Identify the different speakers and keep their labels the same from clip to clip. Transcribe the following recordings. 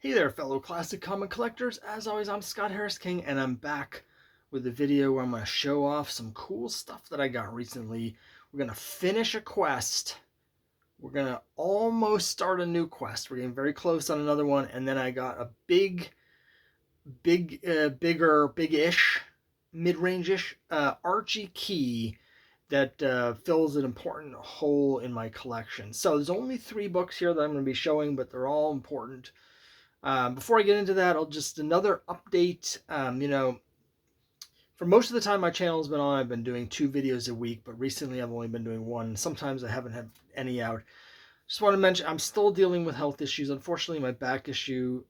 Speaker 1: Hey there, fellow classic comic collectors. As always, I'm Scott Harris King, and I'm back with a video where I'm going to show off some cool stuff that I got recently. We're going to finish a quest. We're going to almost start a new quest. We're getting very close on another one, and then I got a big-ish, mid-range-ish Archie key that fills an important hole in my collection. So there's only 3 books here that I'm going to be showing, but they're all important. Before I get into that, I'll just another update. For most of the time my channel has been on, I've been doing 2 videos a week, but recently I've only been doing 1. Sometimes I haven't had any out. Just want to mention I'm still dealing with health issues. Unfortunately, my back issue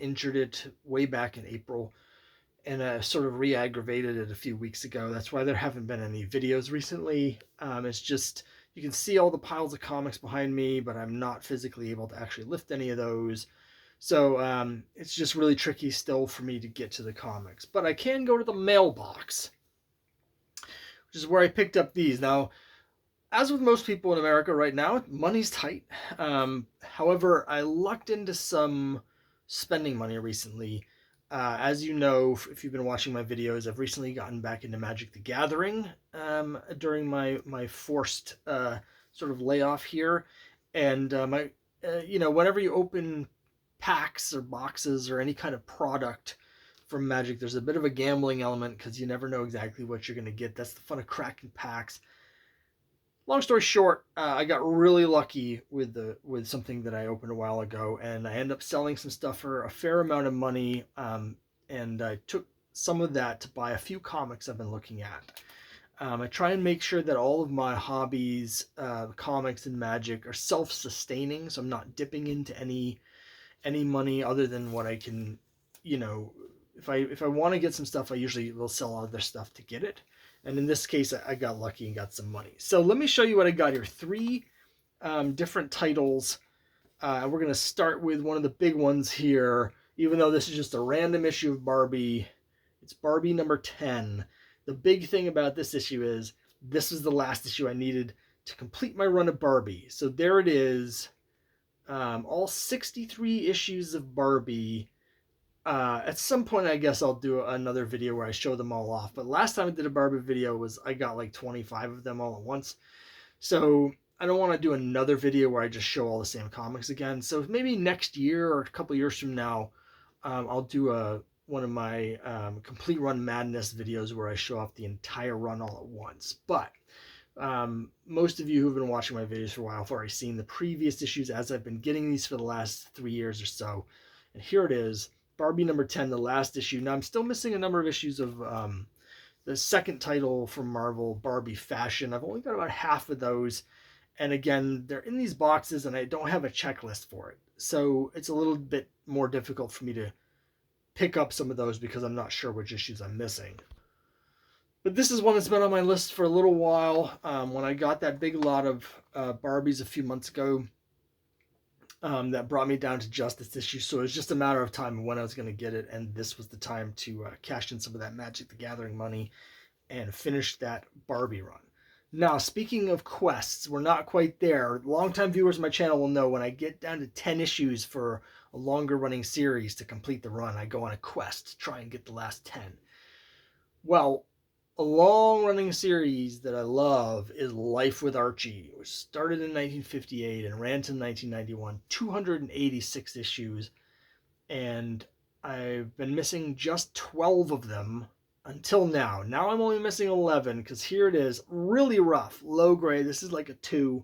Speaker 1: injured it way back in April, and I sort of re-aggravated it a few weeks ago. That's why there haven't been any videos recently. It's just, you can see all the piles of comics behind me, but I'm not physically able to actually lift any of those. So it's just really tricky still for me to get to the comics. But I can go to the mailbox, which is where I picked up these. Now, as with most people in America right now, money's tight. However, I lucked into some spending money recently. As you know, if you've been watching my videos, I've recently gotten back into Magic the Gathering during my forced sort of layoff here. And whenever you open packs or boxes or any kind of product from Magic, there's a bit of a gambling element because you never know exactly what you're going to get. That's the fun of cracking packs. Long story short, I got really lucky with something that I opened a while ago, and I ended up selling some stuff for a fair amount of money, and I took some of that to buy a few comics I've been looking at. I try and make sure that all of my hobbies, comics and Magic, are self-sustaining, so I'm not dipping into any money other than what I can, if I want to get some stuff, I usually will sell other stuff to get it. And in this case, I got lucky and got some money. So let me show you what I got here. 3 different titles. We're going to start with one of the big ones here. Even though this is just a random issue of Barbie, it's Barbie number 10. The big thing about this issue is this is the last issue I needed to complete my run of Barbie. So there it is. All 63 issues of Barbie. At some point, I guess I'll do another video where I show them all off. But last time I did a Barbie video I got like 25 of them all at once. So I don't want to do another video where I just show all the same comics again. So maybe next year or a couple years from now, I'll do one of my complete run madness videos where I show off the entire run all at once. But most of you who've been watching my videos for a while have already seen the previous issues as I've been getting these for the last 3 years or so. And here it is, Barbie number 10, the last issue. Now I'm still missing a number of issues of the second title from Marvel, Barbie Fashion. I've only got about half of those. And again, they're in these boxes and I don't have a checklist for it. So it's a little bit more difficult for me to pick up some of those because I'm not sure which issues I'm missing. But this is one that's been on my list for a little while. When I got that big lot of Barbies a few months ago, that brought me down to just this issue. So it was just a matter of time when I was going to get it, and this was the time to cash in some of that Magic the Gathering money and finish that Barbie run. Now, speaking of quests, we're not quite there. Longtime viewers of my channel will know when I get down to 10 issues for a longer running series to complete the run, I go on a quest to try and get the last 10. Well, a long-running series that I love is Life with Archie, which started in 1958 and ran to 1991, 286 issues, and I've been missing just 12 of them until now. Now I'm only missing 11 because here it is, really rough, low grade. This is like a 2,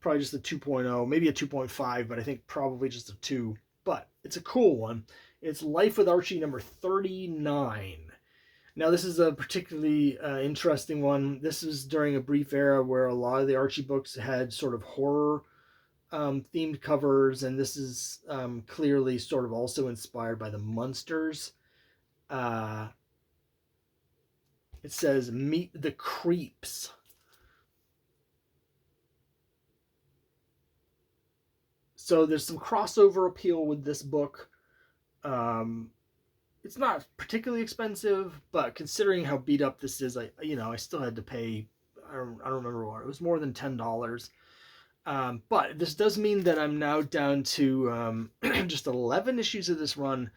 Speaker 1: probably just a 2.0, maybe a 2.5, but I think probably just a 2. But it's a cool one. It's Life with Archie number 39. Now, this is a particularly interesting one. This is during a brief era where a lot of the Archie books had sort of horror themed covers, and this is clearly sort of also inspired by the Munsters. It says, "Meet the Creeps." So there's some crossover appeal with this book. It's not particularly expensive, but considering how beat up this is, I still had to pay, I don't remember what, it was more than $10. But this does mean that I'm now down to just 11 issues of this run,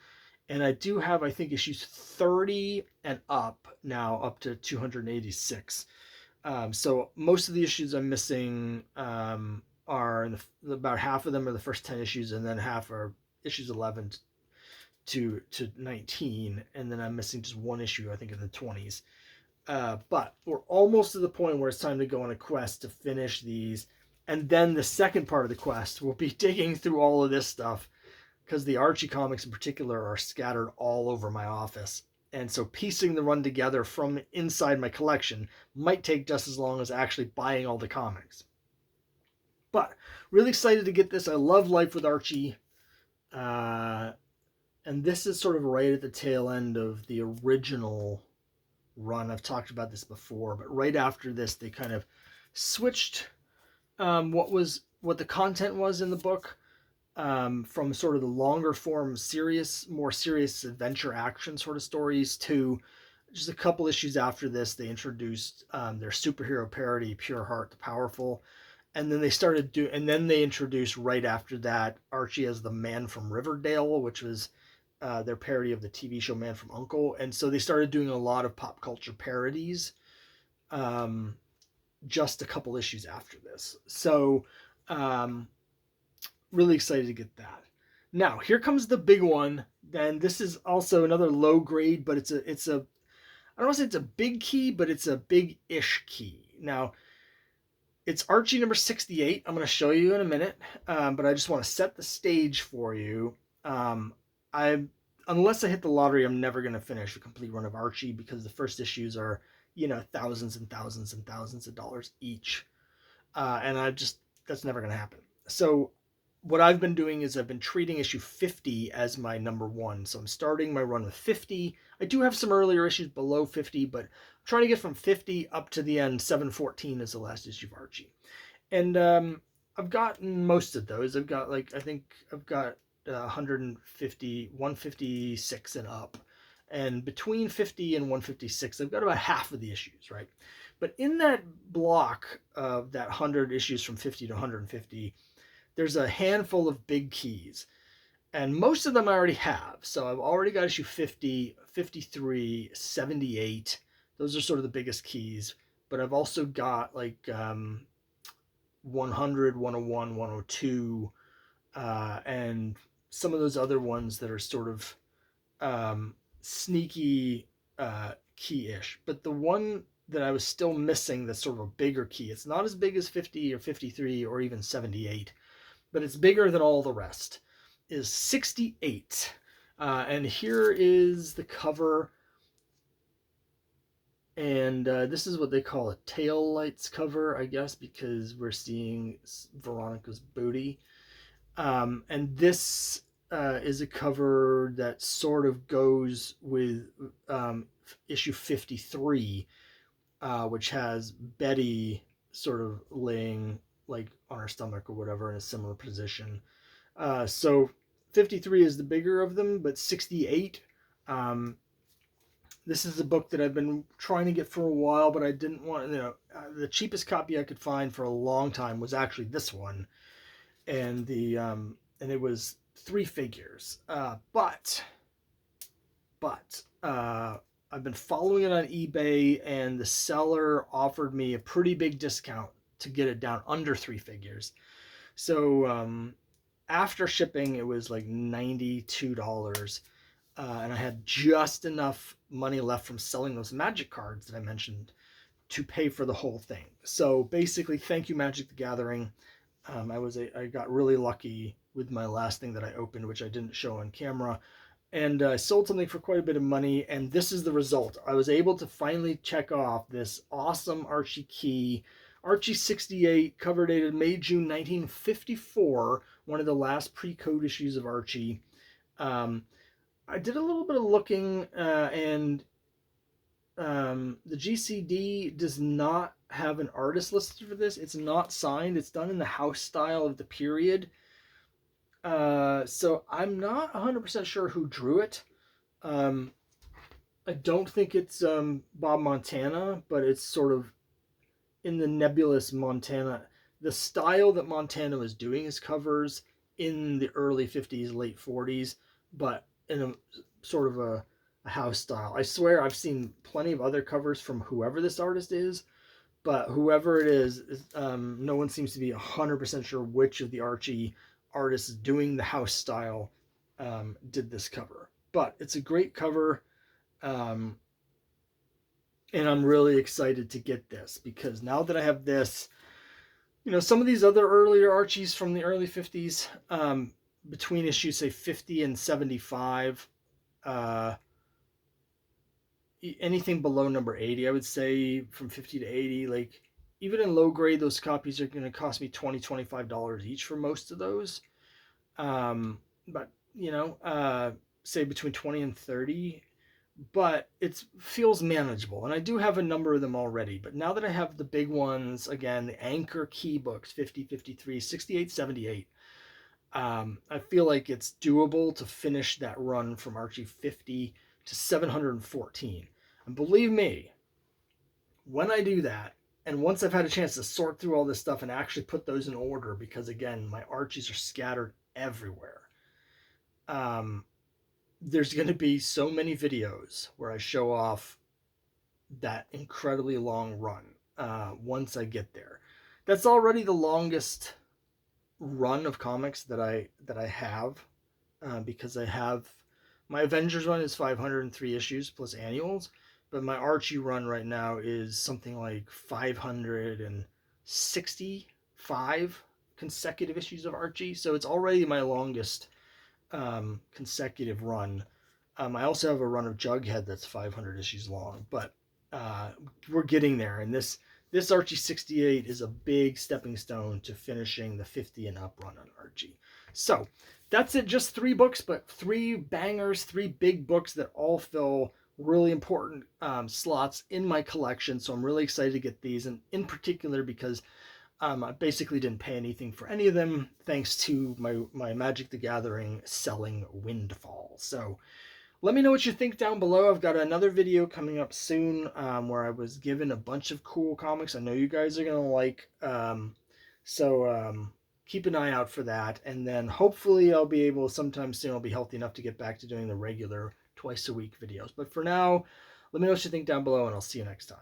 Speaker 1: and I do have, I think, issues 30 and up now, up to 286. So most of the issues I'm missing are about half of them are the first 10 issues, and then half are issues 11 to 19, and then I'm missing just one issue, I think, in the 20s. But we're almost to the point where it's time to go on a quest to finish these. And then the second part of the quest will be digging through all of this stuff, because the Archie comics in particular are scattered all over my office. And so piecing the run together from inside my collection might take just as long as actually buying all the comics. But really excited to get this. I love Life with Archie. And this is sort of right at the tail end of the original run. I've talked about this before, but right after this, they kind of switched what the content was in the book, from sort of the longer form, more serious adventure action sort of stories to just a couple issues after this. They introduced their superhero parody, Pure Heart the Powerful, and then they introduced right after that Archie as the Man from Riverdale, which was their parody of the TV show Man from U.N.C.L.E. And so they started doing a lot of pop culture parodies just a couple issues after this. So really excited to get that. Now, here comes the big one. Then this is also another low grade, but it's a I don't want to say it's a big key, but it's a big-ish key. Now, it's Archie number 68. I'm going to show you in a minute, but I just want to set the stage for you. Unless I hit the lottery, I'm never going to finish a complete run of Archie, because the first issues are, thousands and thousands and thousands of dollars each. And that's never going to happen. So what I've been doing is I've been treating issue 50 as my number one. So I'm starting my run with 50. I do have some earlier issues below 50, but I'm trying to get from 50 up to the end. 714 is the last issue of Archie. And I've gotten most of those. I've got 156 and up. And between 50 and 156, I've got about half of the issues, right? But in that block of that 100 issues from 50 to 150, there's a handful of big keys. And most of them I already have. So I've already got issue 50, 53, 78. Those are sort of the biggest keys. But I've also got 100, 101, 102, and some of those other ones that are sort of sneaky key-ish. But the one that I was still missing that's sort of a bigger key, it's not as big as 50 or 53 or even 78, but it's bigger than all the rest, is 68. And here is the cover. And this is what they call a tail lights cover, I guess, because we're seeing Veronica's booty. And this is a cover that sort of goes with issue 53, which has Betty sort of laying on her stomach or whatever in a similar position. So 53 is the bigger of them, but 68, this is a book that I've been trying to get for a while, but I didn't want, the cheapest copy I could find for a long time was actually this one. And and it was 3 figures. But I've been following it on eBay, and the seller offered me a pretty big discount to get it down under 3 figures. So after shipping, it was like $92. And I had just enough money left from selling those magic cards that I mentioned to pay for the whole thing. So basically, thank you, Magic the Gathering. I got really lucky with my last thing that I opened, which I didn't show on camera. And I sold something for quite a bit of money, and this is the result. I was able to finally check off this awesome Archie key. Archie 68, cover dated May, June 1954, one of the last pre-code issues of Archie. I did a little bit of looking, and the GCD does not have an artist listed for this. It's not signed. It's done in the house style of the period. So I'm not 100% sure who drew it. I don't think it's Bob Montana, but it's sort of in the nebulous Montana the style that Montana was doing his covers in the early 50s, late 40s, but in a sort of a house style. I swear I've seen plenty of other covers from whoever this artist is, but whoever it is, no one seems to be 100% sure which of the Archie artists doing the house style did this cover. But it's a great cover, um, and I'm really excited to get this because now that I have this, some of these other earlier Archies from the early 50s, between issues, say, 50 and 75, uh, anything below number 80, I would say from 50 to 80, like even in low grade, those copies are going to cost me $20-$25 each for most of those. But, say between 20 and 30, but it feels manageable. And I do have a number of them already. But now that I have the big ones, again, the Anchor Key books, 50, 53, 68, 78, I feel like it's doable to finish that run from Archie 50 to 714. And believe me, when I do that, and once I've had a chance to sort through all this stuff and actually put those in order, because again, my Archies are scattered everywhere, um, there's going to be so many videos where I show off that incredibly long run once I get there. That's already the longest run of comics that I have, because I have my Avengers run is 503 issues plus annuals, but my Archie run right now is something like 565 consecutive issues of Archie. So it's already my longest consecutive run. I also have a run of Jughead that's 500 issues long, but we're getting there, and this Archie 68 is a big stepping stone to finishing the 50 and up run on Archie. So that's it. Just 3 books, but 3 bangers, 3 big books that all fill really important slots in my collection. So I'm really excited to get these, and in particular because I basically didn't pay anything for any of them, thanks to my Magic the Gathering selling windfall. So let me know what you think down below. I've got another video coming up soon where I was given a bunch of cool comics I know you guys are going to like. So keep an eye out for that. And then hopefully I'll be able, sometime soon, I'll be healthy enough to get back to doing the regular twice a week videos. But for now, let me know what you think down below, and I'll see you next time.